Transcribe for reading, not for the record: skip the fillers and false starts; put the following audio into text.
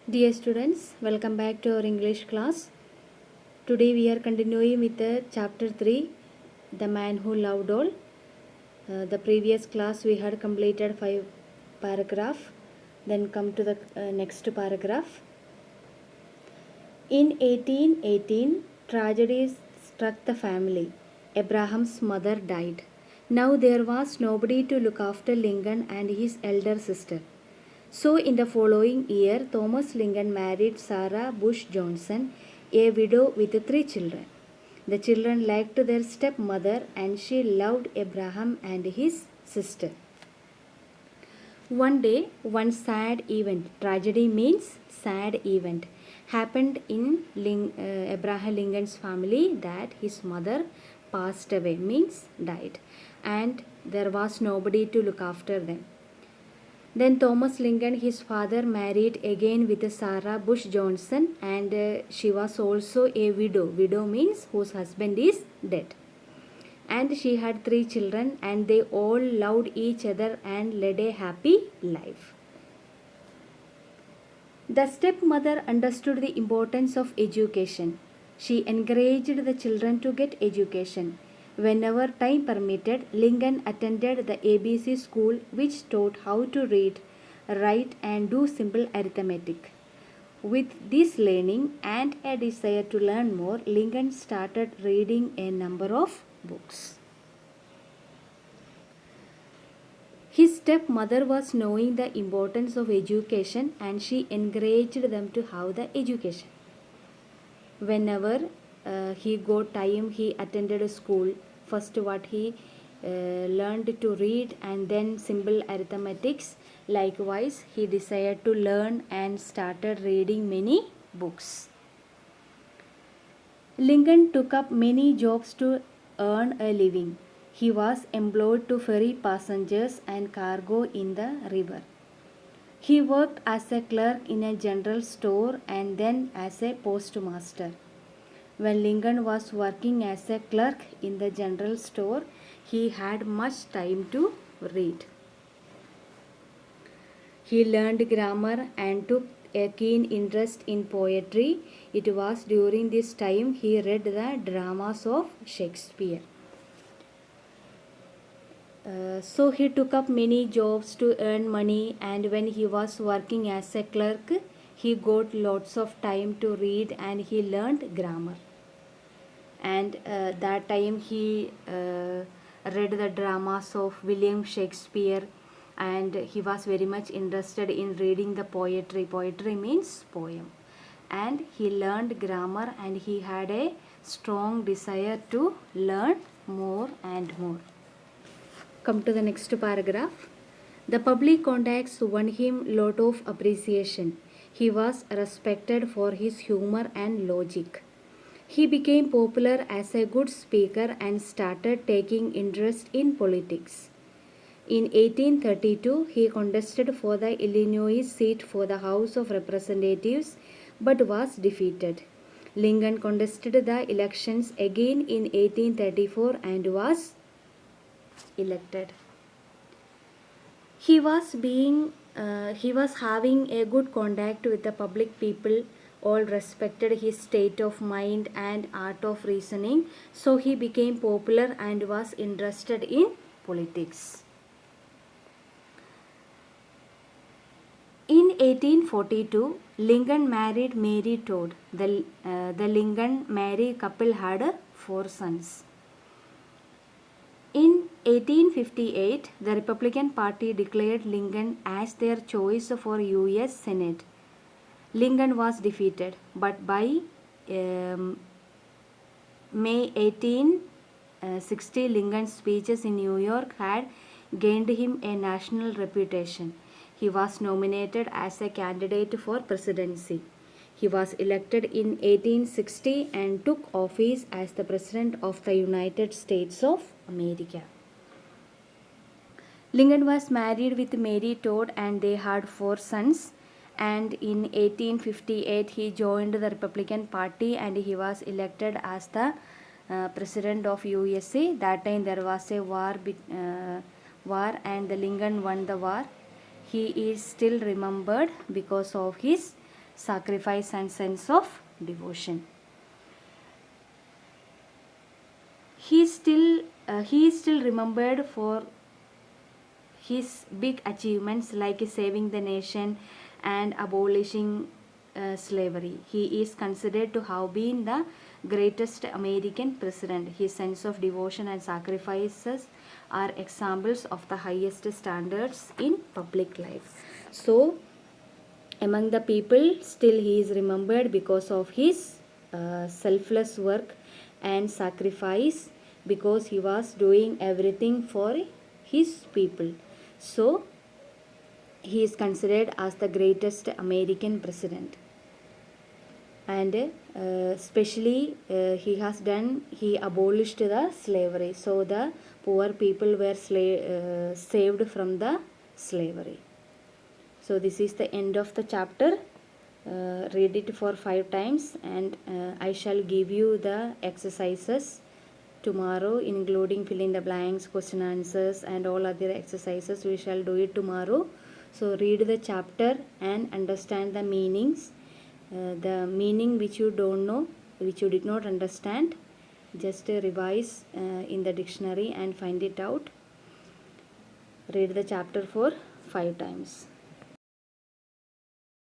Dear students, welcome back to our English class. Today we are continuing with the chapter 3, The Man Who Loved All. The previous class we had completed 5 paragraph. Then come to the next paragraph. In 1818, tragedy struck the family. Abraham's mother died. Now there was nobody to look after Lincoln and his elder sister. So, in the following year, Thomas Lincoln married Sarah Bush Johnson, a widow with 3 children. The children liked their stepmother and she loved Abraham and his sister. One day, one sad event, tragedy means sad event, happened in Abraham Lincoln's family, that his mother passed away, means died, and there was nobody to look after them. Then Thomas Lincoln, his father, married again with Sarah Bush Johnson, and she was also a widow. Widow means whose husband is dead. And she had 3 children, and they all loved each other and led a happy life. The stepmother understood the importance of education. She encouraged the children to get education. Whenever time permitted, Lincoln attended the ABC school, which taught how to read, write, and do simple arithmetic. With this learning and a desire to learn more, Lincoln started reading a number of books. His stepmother was knowing the importance of education and she encouraged them to have the education. Whenever he got time, he attended a school. First what he learned to read and then simple arithmetics. Likewise, he desired to learn and started reading many books. Lincoln took up many jobs to earn a living. He was employed to ferry passengers and cargo in the river. He worked as a clerk in a general store and then as a postmaster. When Lincoln was working as a clerk in the general store, he had much time to read. He learned grammar and took a keen interest in poetry. It was during this time he read the dramas of Shakespeare. So he took up many jobs to earn money, and when he was working as a clerk, he got lots of time to read and he learned grammar. And that time he read the dramas of William Shakespeare, and he was very much interested in reading the poetry. Poetry means poem. And he learned grammar and he had a strong desire to learn more and more. Come to the next paragraph. The public contacts won him lot of appreciation. He was respected for his humor and logic. He became popular as a good speaker and started taking interest in politics. In 1832, he contested for the Illinois seat for the House of Representatives but was defeated. Lincoln contested the elections again in 1834 and was elected. He was having a good contact with the public people. All respected his state of mind and art of reasoning, so he became popular and was interested in politics. In 1842, Lincoln married Mary Todd. The Lincoln-Mary couple had 4 sons. In 1858, the Republican Party declared Lincoln as their choice for U.S. Senate. Lincoln was defeated, but by May 1860, Lincoln's speeches in New York had gained him a national reputation. He was nominated as a candidate for presidency. He was elected in 1860 and took office as the President of the United States of America. Lincoln was married with Mary Todd and they had 4 sons. And in 1858 he joined the Republican Party and he was elected as the President of USA. That time there was a war and the Lincoln won the war. He is still remembered because of his sacrifice and sense of devotion. He is still remembered for his big achievements like saving the nation and abolishing slavery. He is considered to have been the greatest American president. His sense of devotion and sacrifices are examples of the highest standards in public life. So, among the people, still he is remembered because of his selfless work and sacrifice, because he was doing everything for his people. So, he is considered as the greatest American president. And especially he abolished the slavery, so the poor people were saved from the slavery. So this is the end of the chapter. Read it for 5 times, and I shall give you the exercises tomorrow, including fill in the blanks, question answers, and all other exercises. We shall do it tomorrow. So read the chapter and understand the meanings. The meaning which you don't know, which you did not understand, just revise in the dictionary and find it out. Read the chapter for 5 times.